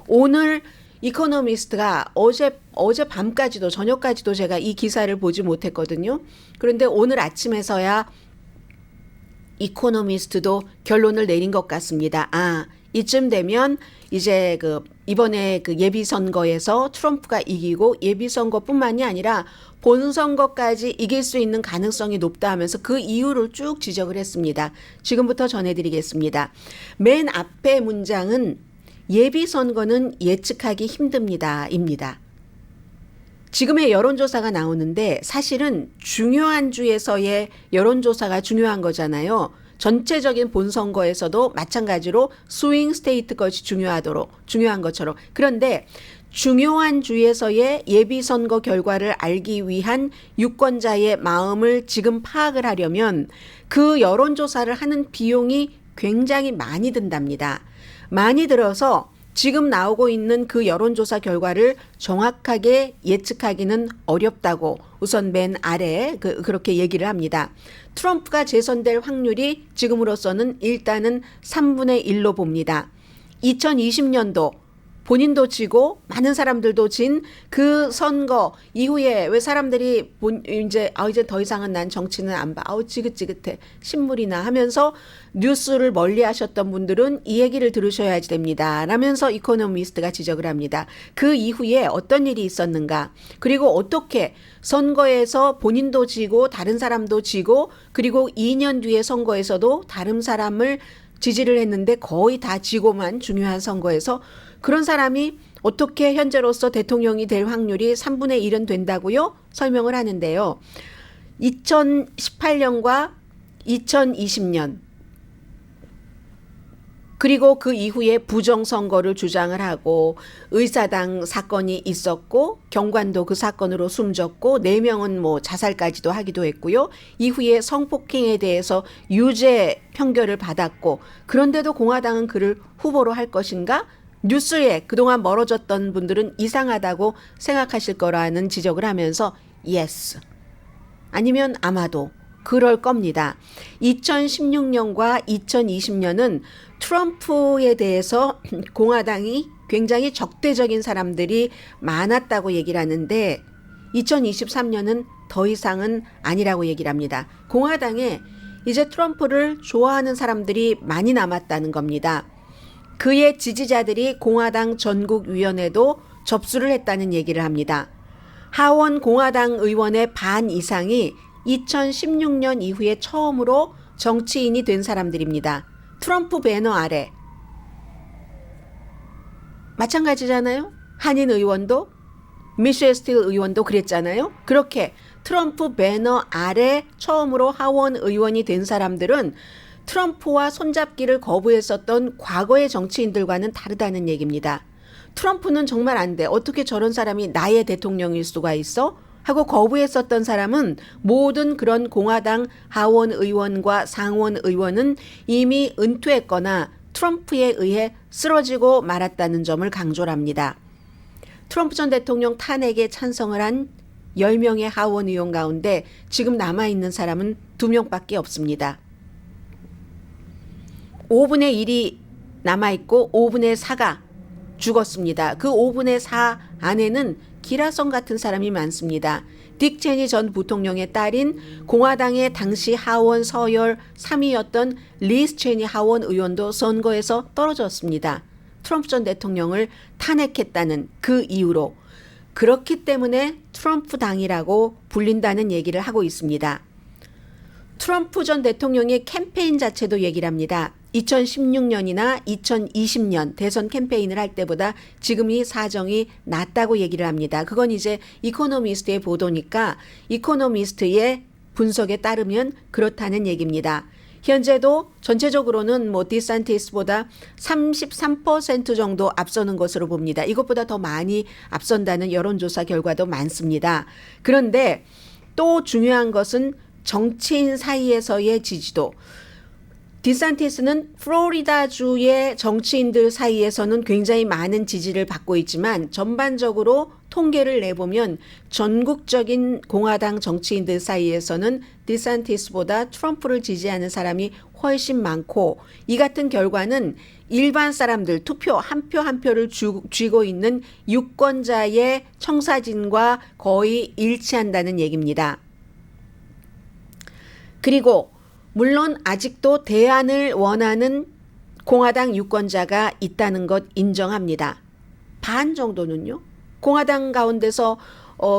오늘 이코노미스트가 어제 밤까지도 저녁까지도 제가 이 기사를 보지 못했거든요. 그런데 오늘 아침에서야 이코노미스트도 결론을 내린 것 같습니다. 이쯤 되면 이제 이번에 예비 선거에서 트럼프가 이기고 예비 선거뿐만이 아니라 본선거까지 이길 수 있는 가능성이 높다 하면서 그 이유를 쭉 지적을 했습니다. 지금부터 전해드리겠습니다. 맨 앞에 문장은 예비 선거는 예측하기 힘듭니다입니다. 지금의 여론조사가 나오는데 사실은 중요한 주에서의 여론조사가 중요한 거잖아요. 전체적인 본선거에서도 마찬가지로 스윙 스테이트 것이 중요한 것처럼. 그런데 중요한 주에서의 예비선거 결과를 알기 위한 유권자의 마음을 지금 파악을 하려면 그 여론조사를 하는 비용이 굉장히 많이 든답니다. 많이 들어서 지금 나오고 있는 그 여론조사 결과를 정확하게 예측하기는 어렵다고 우선 맨 아래에 그렇게 얘기를 합니다. 트럼프가 재선될 확률이 지금으로서는 일단은 3분의 1로 봅니다. 2020년도 본인도 지고 많은 사람들도 진 그 선거 이후에 왜 사람들이 이제 더 이상은 난 정치는 안 봐. 지긋지긋해. 신물이나 하면서 뉴스를 멀리 하셨던 분들은 이 얘기를 들으셔야지 됩니다. 라면서 이코노미스트가 지적을 합니다. 그 이후에 어떤 일이 있었는가? 그리고 어떻게 선거에서 본인도 지고 다른 사람도 지고 그리고 2년 뒤에 선거에서도 다른 사람을 지지를 했는데 거의 다 지고만 중요한 선거에서 그런 사람이 어떻게 현재로서 대통령이 될 확률이 3분의 1은 된다고요? 설명을 하는데요. 2018년과 2020년 그리고 그 이후에 부정선거를 주장을 하고 의사당 사건이 있었고 경관도 그 사건으로 숨졌고 4명은 자살까지도 하기도 했고요. 이후에 성폭행에 대해서 유죄 판결을 받았고 그런데도 공화당은 그를 후보로 할 것인가? 뉴스에 그동안 멀어졌던 분들은 이상하다고 생각하실 거라는 지적을 하면서 yes 아니면 아마도 그럴 겁니다. 2016년과 2020년은 트럼프에 대해서 공화당이 굉장히 적대적인 사람들이 많았다고 얘기를 하는데 2023년은 더 이상은 아니라고 얘기를 합니다. 공화당에 이제 트럼프를 좋아하는 사람들이 많이 남았다는 겁니다. 그의 지지자들이 공화당 전국위원회도 접수를 했다는 얘기를 합니다. 하원 공화당 의원의 반 이상이 2016년 이후에 처음으로 정치인이 된 사람들입니다. 트럼프 배너 아래. 마찬가지잖아요. 한인 의원도 미셸 스틸 의원도 그랬잖아요. 그렇게 트럼프 배너 아래 처음으로 하원 의원이 된 사람들은 트럼프와 손잡기를 거부했었던 과거의 정치인들과는 다르다는 얘기입니다. 트럼프는 정말 안 돼. 어떻게 저런 사람이 나의 대통령일 수가 있어? 하고 거부했었던 사람은 모든 그런 공화당 하원 의원과 상원 의원은 이미 은퇴했거나 트럼프에 의해 쓰러지고 말았다는 점을 강조를 합니다. 트럼프 전 대통령 탄핵에 찬성을 한 10명의 하원 의원 가운데 지금 남아있는 사람은 2명밖에 없습니다. 5분의 1이 남아있고 5분의 4가 죽었습니다. 그 5분의 4 안에는 기라성 같은 사람이 많습니다. 딕 체니 전 부통령의 딸인 공화당의 당시 하원 서열 3위였던 리스 체니 하원 의원도 선거에서 떨어졌습니다. 트럼프 전 대통령을 탄핵했다는 그 이유로. 그렇기 때문에 트럼프 당이라고 불린다는 얘기를 하고 있습니다. 트럼프 전 대통령의 캠페인 자체도 얘기를 합니다. 2016년이나 2020년 대선 캠페인을 할 때보다 지금이 사정이 낫다고 얘기를 합니다. 그건 이제 이코노미스트의 보도니까 이코노미스트의 분석에 따르면 그렇다는 얘기입니다. 현재도 전체적으로는 디산티스보다 33% 정도 앞서는 것으로 봅니다. 이것보다 더 많이 앞선다는 여론조사 결과도 많습니다. 그런데 또 중요한 것은 정치인 사이에서의 지지도. 디산티스는 플로리다주의 정치인들 사이에서는 굉장히 많은 지지를 받고 있지만 전반적으로 통계를 내보면 전국적인 공화당 정치인들 사이에서는 디산티스보다 트럼프를 지지하는 사람이 훨씬 많고 이 같은 결과는 일반 사람들 투표 한 표 한 표를 쥐고 있는 유권자의 청사진과 거의 일치한다는 얘기입니다. 그리고 물론 아직도 대안을 원하는 공화당 유권자가 있다는 것 인정합니다. 반 정도는요. 공화당 가운데서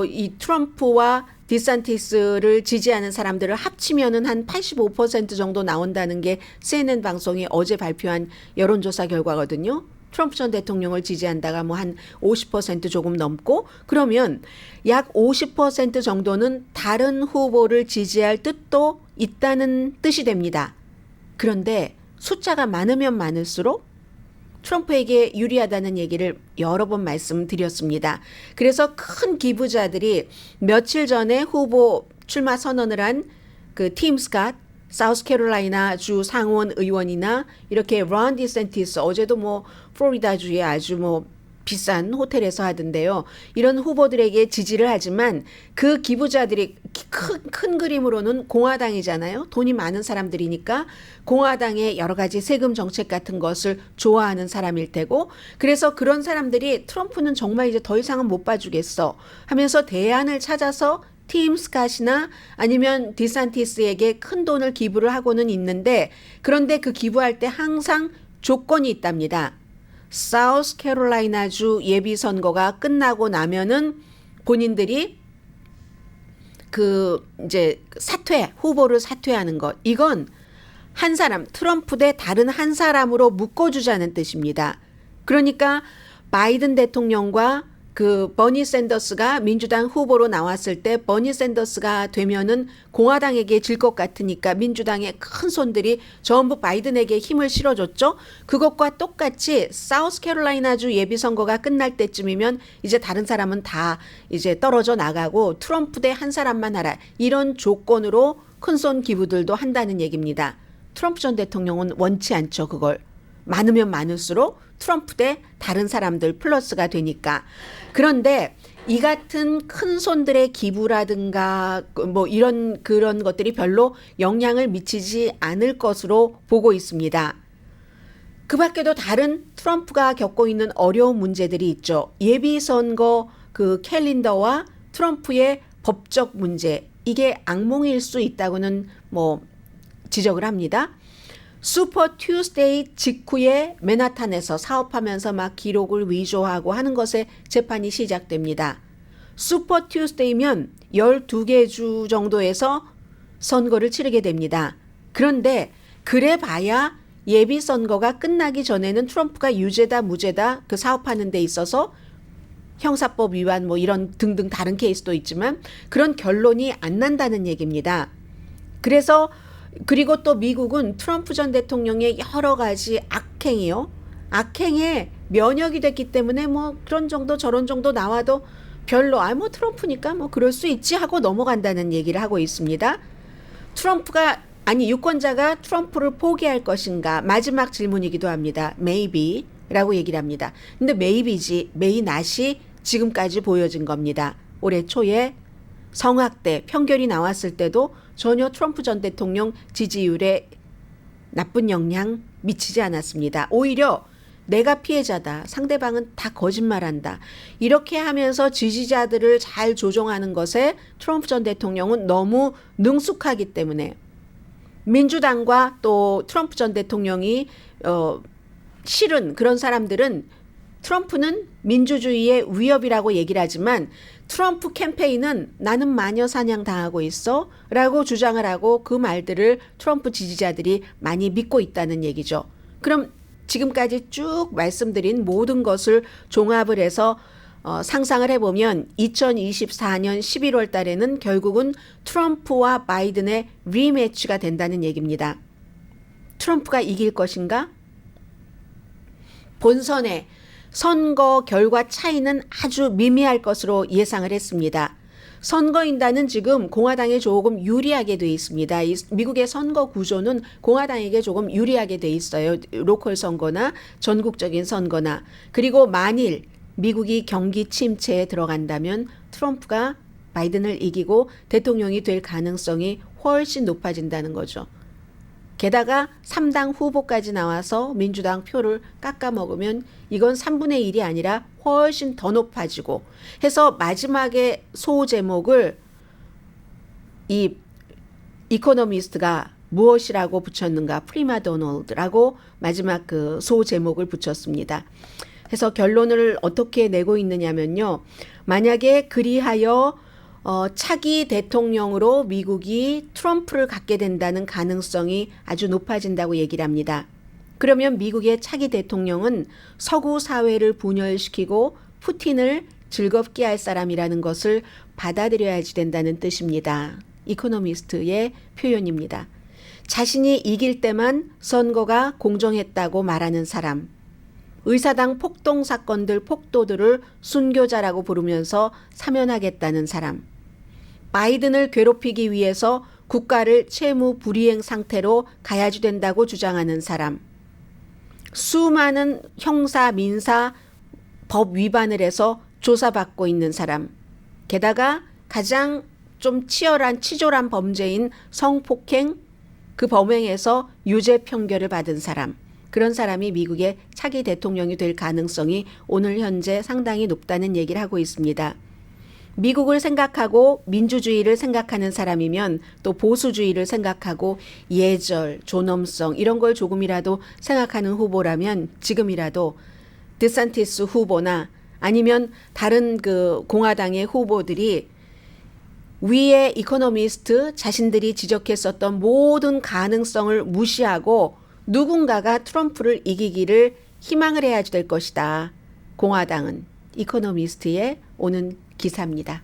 이 트럼프와 디산티스를 지지하는 사람들을 합치면은 한 85% 정도 나온다는 게 CNN 방송이 어제 발표한 여론조사 결과거든요. 트럼프 전 대통령을 지지한다가 뭐 한 50% 조금 넘고 그러면 약 50% 정도는 다른 후보를 지지할 뜻도 있다는 뜻이 됩니다. 그런데 숫자가 많으면 많을수록 트럼프에게 유리하다는 얘기를 여러 번 말씀드렸습니다. 그래서 큰 기부자들이 며칠 전에 후보 출마 선언을 한 그 팀 스캇 사우스캐롤라이나 주 상원 의원이나 이렇게 론 디센티스 어제도 뭐 플로리다주에 아주 뭐 비싼 호텔에서 하던데요. 이런 후보들에게 지지를 하지만 그 기부자들이 큰 그림으로는 공화당이잖아요. 돈이 많은 사람들이니까 공화당의 여러 가지 세금 정책 같은 것을 좋아하는 사람일 테고 그래서 그런 사람들이 트럼프는 정말 이제 더 이상은 못 봐주겠어 하면서 대안을 찾아서 팀 스캇이나 아니면 디산티스에게 큰 돈을 기부를 하고는 있는데 그런데 그 기부할 때 항상 조건이 있답니다. 사우스캐롤라이나주 예비선거가 끝나고 나면은 본인들이 그 이제 후보를 사퇴하는 것. 이건 한 사람, 트럼프 대 다른 한 사람으로 묶어주자는 뜻입니다. 그러니까 바이든 대통령과 그 버니 샌더스가 민주당 후보로 나왔을 때 버니 샌더스가 되면은 공화당에게 질 것 같으니까 민주당의 큰 손들이 전부 바이든에게 힘을 실어줬죠. 그것과 똑같이 사우스캐롤라이나주 예비선거가 끝날 때쯤이면 이제 다른 사람은 다 이제 떨어져 나가고 트럼프 대 한 사람만 하라. 이런 조건으로 큰손 기부들도 한다는 얘기입니다. 트럼프 전 대통령은 원치 않죠. 그걸. 많으면 많을수록 트럼프 대 다른 사람들 플러스가 되니까. 그런데 이 같은 큰 손들의 기부라든가 뭐 그런 것들이 별로 영향을 미치지 않을 것으로 보고 있습니다. 그 밖에도 다른 트럼프가 겪고 있는 어려운 문제들이 있죠. 예비선거 그 캘린더와 트럼프의 법적 문제. 이게 악몽일 수 있다고는 뭐 지적을 합니다. 슈퍼 튜스데이 직후에 맨하탄에서 사업하면서 막 기록을 위조하고 하는 것에 재판이 시작됩니다. 슈퍼 튜스데이면 12개 주 정도에서 선거를 치르게 됩니다. 그런데 그래 봐야 예비선거가 끝나기 전에는 트럼프가 유죄다 무죄다 그 사업하는 데 있어서 형사법 위반 뭐 이런 등등 다른 케이스도 있지만 그런 결론이 안 난다는 얘기입니다. 그래서 그리고 또 미국은 트럼프 전 대통령의 여러 가지 악행에 면역이 됐기 때문에 뭐 그런 정도 저런 정도 나와도 별로 뭐 트럼프니까 뭐 그럴 수 있지 하고 넘어간다는 얘기를 하고 있습니다. 유권자가 트럼프를 포기할 것인가 마지막 질문이기도 합니다. maybe라고 얘기를 합니다. 근데 maybe지 may not이 지금까지 보여진 겁니다. 올해 초에 성학대 평결이 나왔을 때도 전혀 트럼프 전 대통령 지지율에 나쁜 영향 미치지 않았습니다. 오히려 내가 피해자다. 상대방은 다 거짓말한다. 이렇게 하면서 지지자들을 잘 조종하는 것에 트럼프 전 대통령은 너무 능숙하기 때문에 민주당과 또 트럼프 전 대통령이 싫은 그런 사람들은 트럼프는 민주주의의 위협이라고 얘기를 하지만 트럼프 캠페인은 나는 마녀 사냥 당하고 있어 라고 주장을 하고 그 말들을 트럼프 지지자들이 많이 믿고 있다는 얘기죠. 그럼 지금까지 쭉 말씀드린 모든 것을 종합을 해서 상상을 해보면 2024년 11월 달에는 결국은 트럼프와 바이든의 리매치가 된다는 얘기입니다. 트럼프가 이길 것인가? 본선에 선거 결과 차이는 아주 미미할 것으로 예상을 했습니다. 선거인단은 지금 공화당에 조금 유리하게 돼 있습니다. 미국의 선거 구조는 공화당에게 조금 유리하게 돼 있어요. 로컬 선거나 전국적인 선거나. 그리고 만일 미국이 경기 침체에 들어간다면 트럼프가 바이든을 이기고 대통령이 될 가능성이 훨씬 높아진다는 거죠. 게다가 3당 후보까지 나와서 민주당 표를 깎아먹으면 이건 3분의 1이 아니라 훨씬 더 높아지고 해서 마지막에 소제목을 이 이코노미스트가 무엇이라고 붙였는가 프리마 도널드라고 마지막 그 소제목을 붙였습니다. 해서 결론을 어떻게 내고 있느냐면요. 만약에 그리하여 차기 대통령으로 미국이 트럼프를 갖게 된다는 가능성이 아주 높아진다고 얘기를 합니다. 그러면 미국의 차기 대통령은 서구 사회를 분열시키고 푸틴을 즐겁게 할 사람이라는 것을 받아들여야지 된다는 뜻입니다. 이코노미스트의 표현입니다. 자신이 이길 때만 선거가 공정했다고 말하는 사람, 의사당 폭동 사건들 폭도들을 순교자라고 부르면서 사면하겠다는 사람, 바이든을 괴롭히기 위해서 국가를 채무 불이행 상태로 가야지 된다고 주장하는 사람, 수많은 형사, 민사, 법 위반을 해서 조사받고 있는 사람, 게다가 가장 좀 치졸한 범죄인 성폭행, 그 범행에서 유죄 판결을 받은 사람, 그런 사람이 미국의 차기 대통령이 될 가능성이 오늘 현재 상당히 높다는 얘기를 하고 있습니다. 미국을 생각하고 민주주의를 생각하는 사람이면 또 보수주의를 생각하고 예절, 존엄성 이런 걸 조금이라도 생각하는 후보라면 지금이라도 드산티스 후보나 아니면 다른 그 공화당의 후보들이 위의 이코노미스트 자신들이 지적했었던 모든 가능성을 무시하고 누군가가 트럼프를 이기기를 희망을 해야지 될 것이다. 공화당은 이코노미스트에 오는 기사입니다.